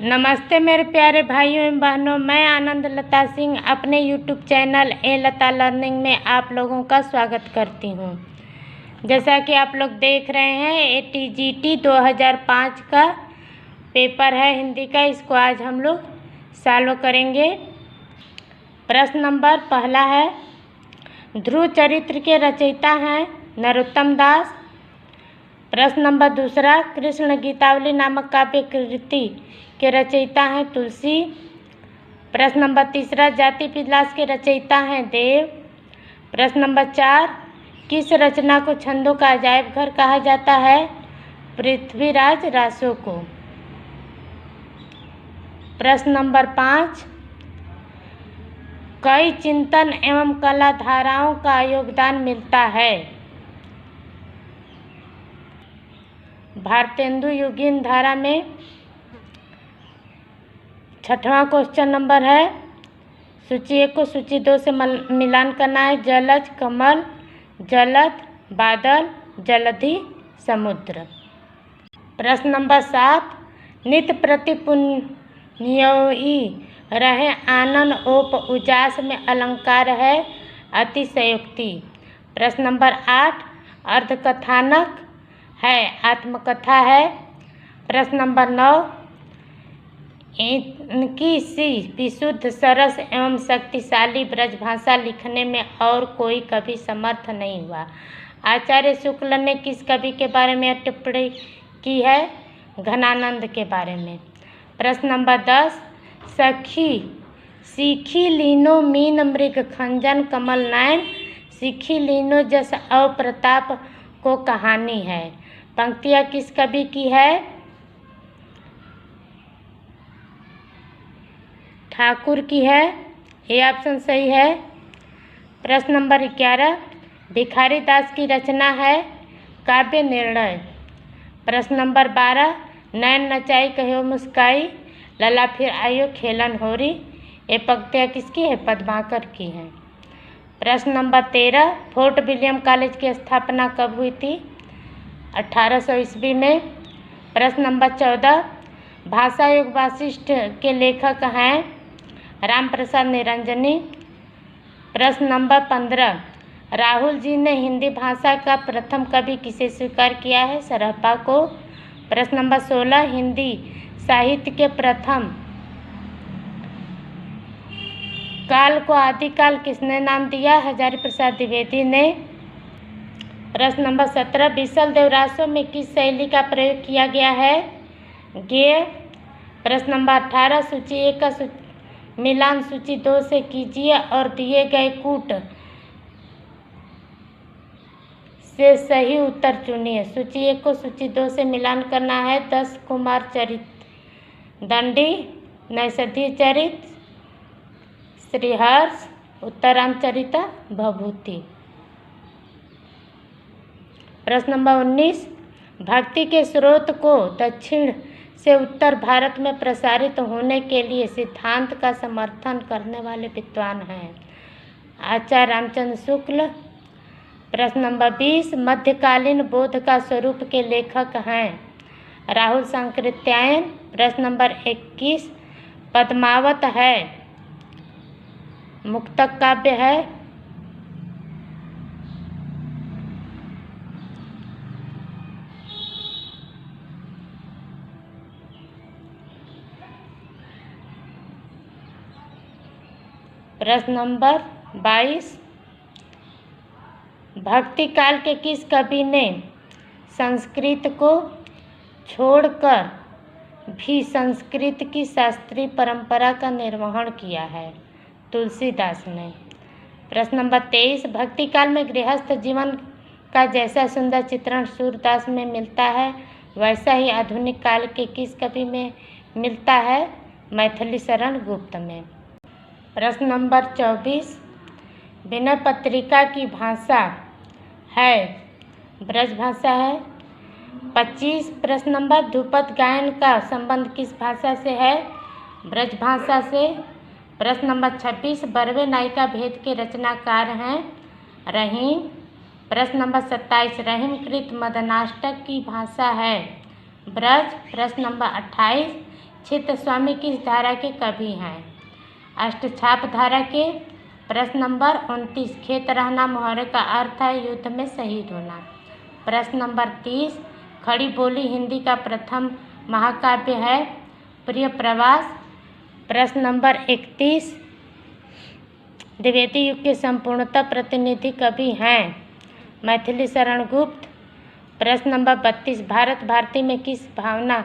नमस्ते मेरे प्यारे भाइयों एवं बहनों, मैं आनंद लता सिंह अपने यूट्यूब चैनल ए लता लर्निंग में आप लोगों का स्वागत करती हूँ। जैसा कि आप लोग देख रहे हैं, ATGT 2005 का पेपर है हिंदी का। इसको आज हम लोग सॉल्व करेंगे। प्रश्न नंबर पहला है, ध्रुव चरित्र के रचयिता हैं नरोत्तम दास। प्रश्न नंबर दूसरा, कृष्ण गीतावली नामक काव्य कृति के रचयिता हैं तुलसी। प्रश्न नंबर तीसरा, जाति विलास के रचयिता हैं देव। प्रश्न नंबर चार, किस रचना को छंदों का अजायब घर कहा जाता है? पृथ्वीराज रासो को। प्रश्न नंबर पाँच, कई चिंतन एवं कला धाराओं का योगदान मिलता है? भारतेंदु युगीन धारा में। छठवां क्वेश्चन नंबर है, सूची 1 को सूची 2 से मिलान करना है। जलज कमल, जलद बादल, जलधि समुद्र। प्रश्न नंबर 7, नित्य प्रति पुण्योई रहे आनन ओप उजास में अलंकार है अतिशयोक्ति। प्रश्न नंबर 8, अर्धकथानक है आत्मकथा है। प्रश्न नंबर 9, इनकी सी विशुद्ध सरस एवं शक्तिशाली ब्रजभाषा लिखने में और कोई कभी समर्थ नहीं हुआ। आचार्य शुक्ल ने किस कवि के बारे में टिप्पणी की है? घनानंद के बारे में। प्रश्न नंबर 10, सखी सीखी लीनो मीन मृग खंजन कमल नयन, सीखी लीनो जस अवप्रताप को कहानी है। पंक्तियाँ किस कवि की है? ठाकुर की है। ये ऑप्शन सही है। प्रश्न नंबर 11, भिखारी दास की रचना है काव्य निर्णय। प्रश्न नंबर 12, नैन नचाई कहो मुस्काई, लला फिर आयो खेलन होरी। ये पंक्तियाँ किसकी है? पद्माकर की हैं। प्रश्न नंबर 13, फोर्ट विलियम कॉलेज की स्थापना कब हुई थी? 1800 ईस्वी में। प्रश्न नंबर 14, भाषा योग वासिष्ठ के लेखक हैं राम प्रसाद निरंजनी। प्रश्न नंबर 15, राहुल जी ने हिंदी भाषा का प्रथम कवि किसे स्वीकार किया है? सरहप्पा को। प्रश्न नंबर 16, हिंदी साहित्य के प्रथम काल को आदिकाल किसने नाम दिया? हजारी प्रसाद द्विवेदी ने। प्रश्न नंबर 17, बीसल देवरासों में किस शैली का प्रयोग किया गया है? गेय। प्रश्न नंबर 18, सूची 1 का मिलान सूची 2 से कीजिए और दिए गए कूट से सही उत्तर चुनिए। सूची 1 को सूची 2 से मिलान करना है। 10 कुमार चरित, दंडी, नैषधीय चरित, श्रीहर्ष, उत्तरामचरिता, भभूति। प्रश्न नंबर 19, भक्ति के स्रोत को दक्षिण से उत्तर भारत में प्रसारित होने के लिए सिद्धांत का समर्थन करने वाले विद्वान हैं? आचार्य रामचंद्र शुक्ल। प्रश्न नंबर 20, मध्यकालीन बोध का स्वरूप के लेखक हैं राहुल सांकृत्यायन। प्रश्न नंबर 21, पद्मावत है मुक्तक काव्य है। प्रश्न नंबर 22, भक्ति काल के किस कवि ने संस्कृत को छोड़कर भी संस्कृत की शास्त्रीय परंपरा का निर्वहन किया है? तुलसीदास ने। प्रश्न नंबर 23, भक्ति काल में गृहस्थ जीवन का जैसा सुंदर चित्रण सूरदास में मिलता है, वैसा ही आधुनिक काल के किस कवि में मिलता है? मैथिली शरण गुप्त में। प्रश्न नंबर 24, विनय पत्रिका की भाषा है ब्रजभाषा है। 25, प्रश्न नंबर, ध्रुपद गायन का संबंध किस भाषा से है? ब्रजभाषा से। प्रश्न नंबर 26, बरवे नायिका भेद के रचनाकार हैं रहीम। प्रश्न नंबर 27, रहीमकृत मदनाष्टक की भाषा है ब्रज। प्रश्न नंबर 28, चित्तस्वामी किस धारा के कवि हैं? अष्टछाप धारा के। प्रश्न नंबर 29, खेत रहना मुहावरे का अर्थ है युद्ध में शहीद होना। प्रश्न नंबर 30, खड़ी बोली हिंदी का प्रथम महाकाव्य है प्रिय प्रवास। प्रश्न नंबर 31, द्विवेदी युग के संपूर्णतः प्रतिनिधि कवि हैं मैथिली शरण गुप्त। प्रश्न नंबर 32, भारत भारती में किस भावना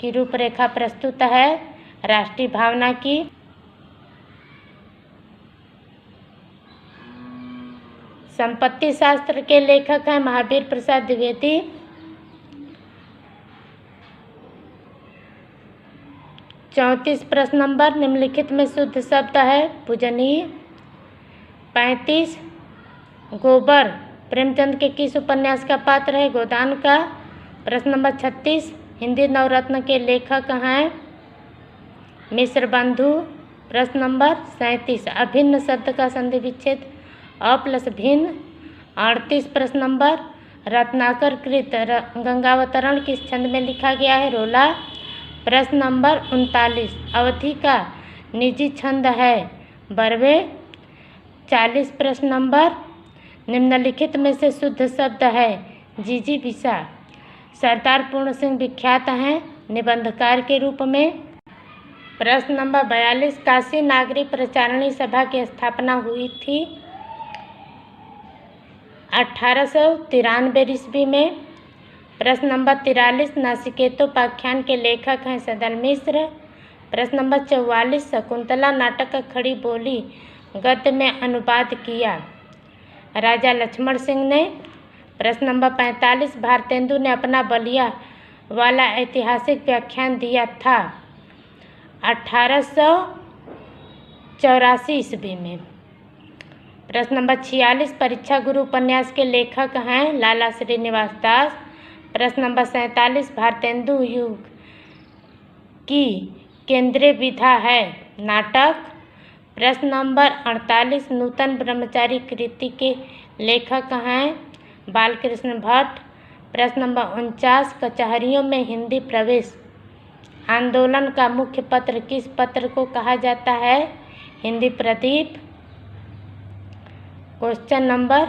की रूपरेखा प्रस्तुत है? राष्ट्रीय भावना की। संपत्ति शास्त्र के लेखक हैं महावीर प्रसाद द्विवेदी। चौंतीस प्रश्न नंबर, निम्नलिखित में शुद्ध शब्द है पूजनीय। 35, गोबर प्रेमचंद के किस उपन्यास का पात्र है? गोदान का। प्रश्न नंबर 36, हिंदी नवरत्न के लेखक हैं मिश्र बंधु। प्रश्न नंबर 37, अभिन्न शब्द का संधि विच्छेद अ प्लस भिन्न। 38 प्रश्न नंबर, रत्नाकर कृत गंगावतरण किस छंद में लिखा गया है? रोला। प्रश्न नंबर 39, अवधि का निजी छंद है बरवे। 40 प्रश्न नंबर, निम्नलिखित में से शुद्ध शब्द है जीजी बिसा। सरदार पूर्ण सिंह विख्यात हैं निबंधकार के रूप में। प्रश्न नंबर 42, काशी नागरी प्रचारणी सभा की स्थापना हुई थी 1893 ईस्वी में। प्रश्न नंबर 43, नासिकेतोपाख्यान के लेखक हैं सदल मिश्र। प्रश्न नंबर 44, शकुंतला नाटक का खड़ी बोली गद्य में अनुवाद किया राजा लक्ष्मण सिंह ने। प्रश्न नंबर 45, भारतेंदु ने अपना बलिया वाला ऐतिहासिक व्याख्यान दिया था 1884 ईस्वी में। प्रश्न नंबर 46, परीक्षा गुरु उपन्यास के लेखक हैं लाला श्रीनिवास दास। प्रश्न नंबर 47, भारतेंदु युग की केंद्रीय विधा है नाटक। प्रश्न नंबर 48, नूतन ब्रह्मचारी कृति के लेखक हैं बालकृष्ण भट्ट। प्रश्न नंबर 49, कचहरियों में हिंदी प्रवेश आंदोलन का मुख्य पत्र किस पत्र को कहा जाता है? हिंदी प्रदीप। क्वेश्चन नंबर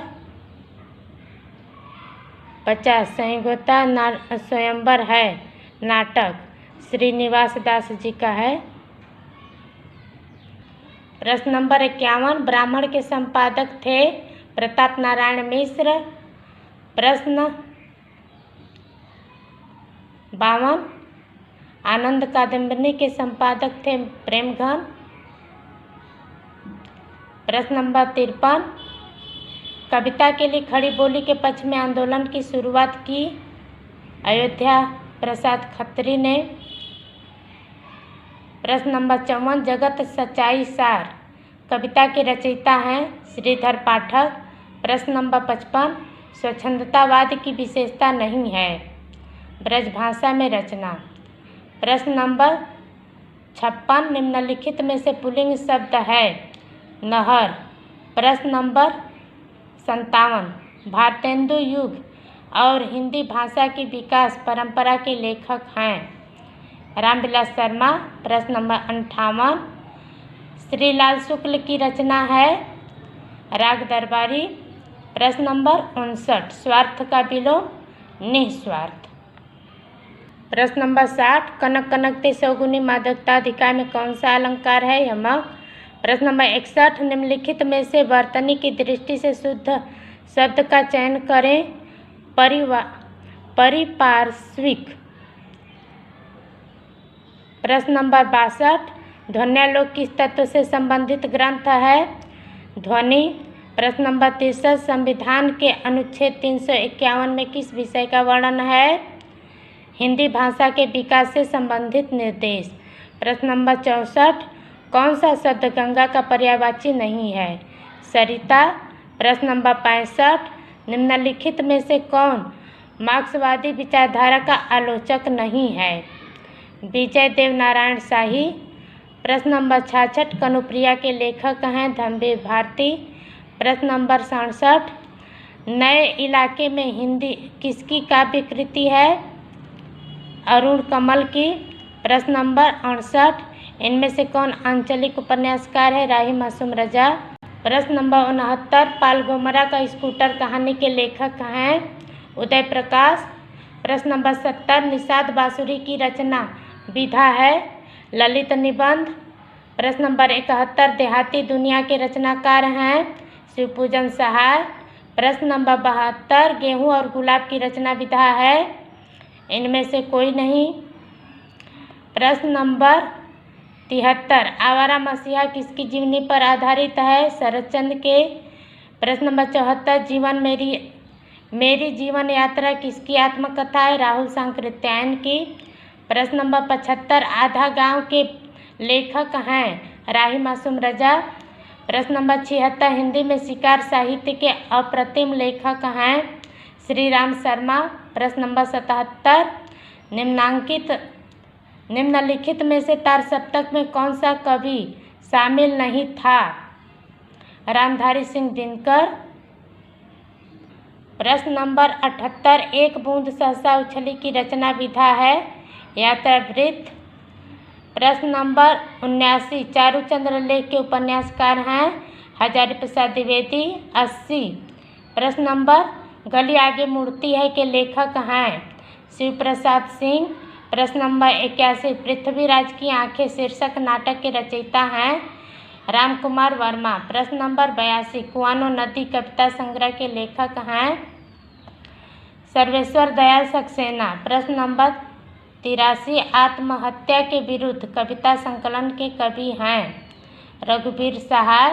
50, संयोगता स्वयंवर है नाटक श्रीनिवास दास जी का है। प्रश्न नंबर 51, ब्राह्मण के संपादक थे प्रताप नारायण मिश्र। प्रश्न 52, आनंद कादम्बिनी के संपादक थे प्रेमघन। प्रश्न नंबर 53, कविता के लिए खड़ी बोली के पक्ष में आंदोलन की शुरुआत की अयोध्या प्रसाद खत्री ने। प्रश्न नंबर 54, जगत सच्चाई सार कविता के रचयिता हैं श्रीधर पाठक। प्रश्न नंबर 55, स्वच्छंदतावाद की विशेषता नहीं है ब्रजभाषा में रचना। प्रश्न नंबर 56, निम्नलिखित में से पुल्लिंग शब्द है नहर। प्रश्न नंबर 57, भारतेंदु युग और हिंदी भाषा की विकास परंपरा के लेखक हैं रामविलास शर्मा। प्रश्न नंबर 58, श्रीलाल शुक्ल की रचना है राग दरबारी। प्रश्न नंबर 59, स्वार्थ का विलोम निस्वार्थ। प्रश्न नंबर 60, कनक कनकते सौगुनी मादकता अधिकार में कौन सा अलंकार है? यमक। प्रश्न नंबर 61, निम्नलिखित में से वर्तनी की दृष्टि से शुद्ध शब्द का चयन करें। परिपार्श्विक। प्रश्न नंबर 62, ध्वन्यालोक किस तत्व से संबंधित ग्रंथ है? ध्वनि। प्रश्न नंबर 63, संविधान के अनुच्छेद 351 में किस विषय का वर्णन है? हिंदी भाषा के विकास से संबंधित निर्देश। प्रश्न नंबर 64, कौन सा शब्द गंगा का पर्यायवाची नहीं है? सरिता। प्रश्न नंबर 65, निम्नलिखित में से कौन मार्क्सवादी विचारधारा का आलोचक नहीं है? विजय देव नारायण शाही। प्रश्न नंबर 66, कनुप्रिया के लेखक हैं धम्बीर भारती। प्रश्न नंबर 67, नए इलाके में हिंदी किसकी काव्य कृति है? अरुण कमल की। प्रश्न नंबर 68, इनमें से कौन आंचलिक उपन्यासकार है? राही मासूम रजा। प्रश्न नंबर 69, पाल गोमरा का स्कूटर कहानी के लेखक हैं? उदय प्रकाश। प्रश्न नंबर 70, निषाद बांसुरी की रचना विधा है? ललित निबंध। प्रश्न नंबर 71, देहाती दुनिया के रचनाकार हैं? शिवपूजन सहाय। प्रश्न नंबर 72, गेहूं और गुलाब की रचना विधा है? इनमें से कोई नहीं। प्रश्न नंबर 73, आवारा मसीहा किसकी जीवनी पर आधारित है? शरतचंद्र के। प्रश्न नंबर 74, जीवन मेरी जीवन यात्रा किसकी आत्मकथा है? राहुल सांकृत्यायन की। प्रश्न नंबर 75, आधा गांव के लेखक हैं? राही मासूम रजा। प्रश्न नंबर 76, हिंदी में शिकार साहित्य के अप्रतिम लेखक हैं? श्री राम शर्मा। प्रश्न नंबर 77, निम्नलिखित में से तार सप्तक में कौन सा कवि शामिल नहीं था? रामधारी सिंह दिनकर। प्रश्न नंबर 78, एक बूंद सहसा उछली की रचना विधा है? यात्रावृत्त। प्रश्न नंबर 79, चारुचंद्र लेख के उपन्यासकार हैं? हजारी प्रसाद द्विवेदी। 80, प्रश्न नंबर, गली आगे मुड़ती है के लेखक हैं? शिव प्रसाद सिंह। प्रश्न नंबर 81, पृथ्वीराज की आंखें शीर्षक नाटक के रचयिता हैं? राम कुमार वर्मा। प्रश्न नंबर 82, कुआनो नदी कविता संग्रह के लेखक हैं? सर्वेश्वर दयाल सक्सेना। प्रश्न नंबर 83, आत्महत्या के विरुद्ध कविता संकलन के कवि हैं? रघुवीर सहाय।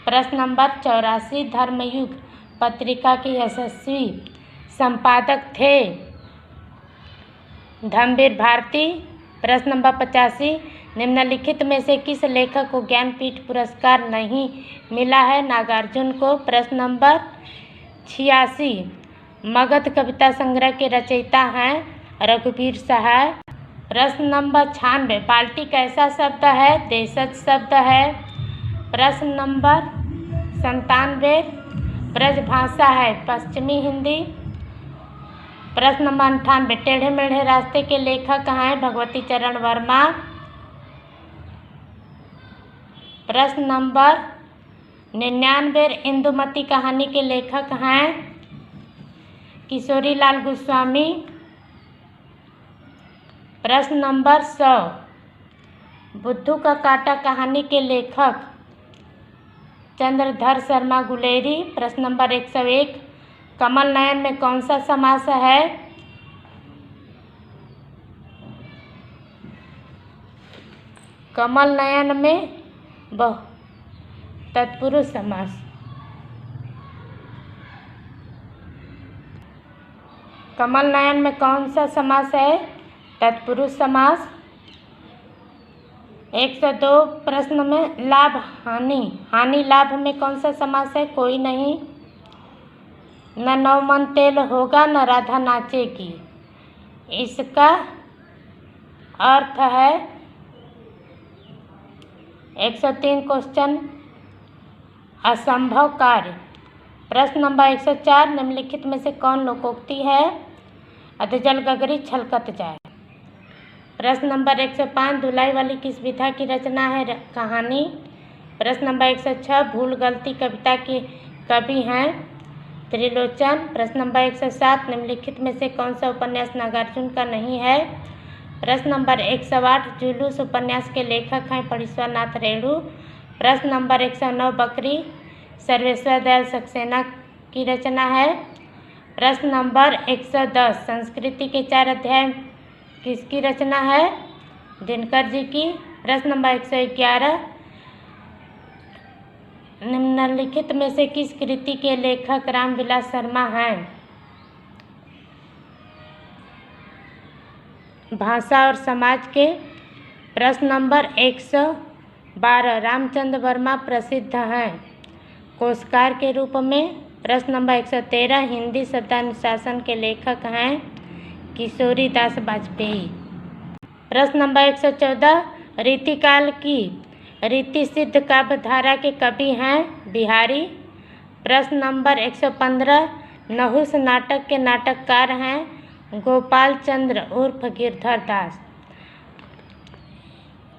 प्रश्न नंबर 84, धर्मयुग पत्रिका के यशस्वी संपादक थे? धर्मवीर भारती। प्रश्न नंबर 85, निम्नलिखित में से किस लेखक को ज्ञानपीठ पुरस्कार नहीं मिला है? नागार्जुन को। प्रश्न नंबर 86, मगध कविता संग्रह के रचयिता हैं? रघुवीर सहाय। प्रश्न नंबर 96, बाल्टी कैसा शब्द है? देशज शब्द है। प्रश्न नंबर 97, ब्रजभाषा है? पश्चिमी हिंदी। प्रश्न नंबर 98, टेढ़े मेढ़े रास्ते के लेखक हैं? भगवती चरण वर्मा। प्रश्न नंबर 99, इंदुमती कहानी के लेखक हैं? किशोरी लाल गोस्वामी। प्रश्न नंबर 100, बुद्धू का कांटा कहानी के लेखक? चंद्रधर शर्मा गुलेरी। प्रश्न नंबर 101, कमल नयन में कौन सा समास है? कमल नयन में तत्पुरुष समास। कमल नयन में कौन सा समास है? तत्पुरुष समास। 102, प्रश्न में लाभ हानि लाभ में कौन सा समास है? कोई नहीं। न 9 मन तेल होगा न राधा नाचेगी, इसका अर्थ है? 103 क्वेश्चन, असंभव कार्य। प्रश्न नंबर 104, निम्नलिखित में से कौन लोकोक्ति है? अधजल गगरी छलकत जाए। प्रश्न नंबर 105, धुलाई वाली किस विधा की रचना है? कहानी। प्रश्न नंबर 106, भूल गलती कविता के कवि हैं? त्रिलोचन। प्रश्न नंबर 107, निम्नलिखित में से कौन सा उपन्यास नागार्जुन का नहीं है? प्रश्न नंबर 108, जुलूस उपन्यास के लेखक हैं? फणीश्वर नाथ रेणु। प्रश्न नंबर 109, बकरी सर्वेश्वर दयाल सक्सेना की रचना है? प्रश्न नंबर 110, संस्कृति के 4 अध्याय किसकी रचना है? दिनकर जी की। प्रश्न नंबर 111, निम्नलिखित में से किस कृति के लेखक रामविलास शर्मा हैं? भाषा और समाज के। प्रश्न नंबर 112, रामचंद्र वर्मा प्रसिद्ध हैं कोशकार के रूप में? प्रश्न नंबर 113, हिंदी शब्दानुशासन के लेखक हैं? किशोरी दास वाजपेयी। प्रश्न नंबर 114, रीतिकाल की रीति सिद्ध काव्यधारा के कवि हैं? बिहारी। प्रश्न नंबर 115, नहुस नाटक के नाटककार हैं? गोपाल चंद्र उर्फ गिरधर दास।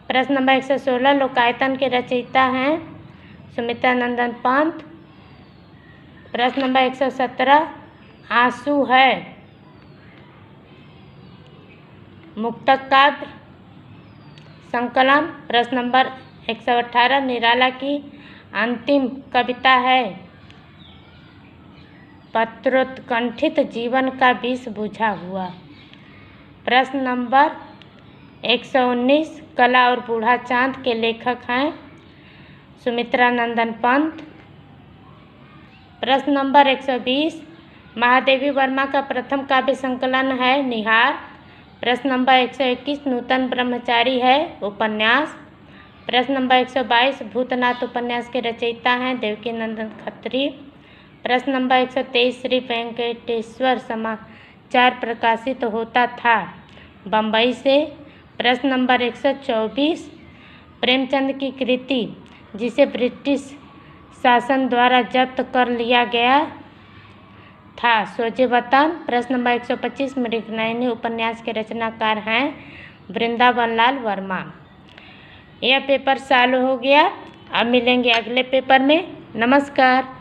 प्रश्न नंबर 116 लोकायतन के रचयिता हैं सुमित्रा नंदन पंत। प्रश्न नंबर 117 आंसू है मुक्तक काव्य संकलन। प्रश्न नंबर 118 निराला की अंतिम कविता है पत्रोत्कंठित जीवन का विष बुझा हुआ। प्रश्न नंबर 119 कला और बूढ़ा चांद के लेखक हैं सुमित्रा नंदन पंत। प्रश्न नंबर 120 महादेवी वर्मा का प्रथम काव्य संकलन है निहार। प्रश्न नंबर 121 नूतन ब्रह्मचारी है उपन्यास। प्रश्न नंबर 122 भूतनाथ उपन्यास के रचयिता हैं देवकी नंदन खत्री। प्रश्न नंबर 123 श्री वेंकटेश्वर समाचार प्रकाशित होता था बम्बई से। प्रश्न नंबर 124 प्रेमचंद की कृति जिसे ब्रिटिश शासन द्वारा जब्त कर लिया गया था सोजे वतन। प्रश्न नंबर 125 मृगनयनी उपन्यास के रचनाकार हैं वृंदावन लाल वर्मा। यह पेपर चालू हो गया। अब मिलेंगे अगले पेपर में। नमस्कार।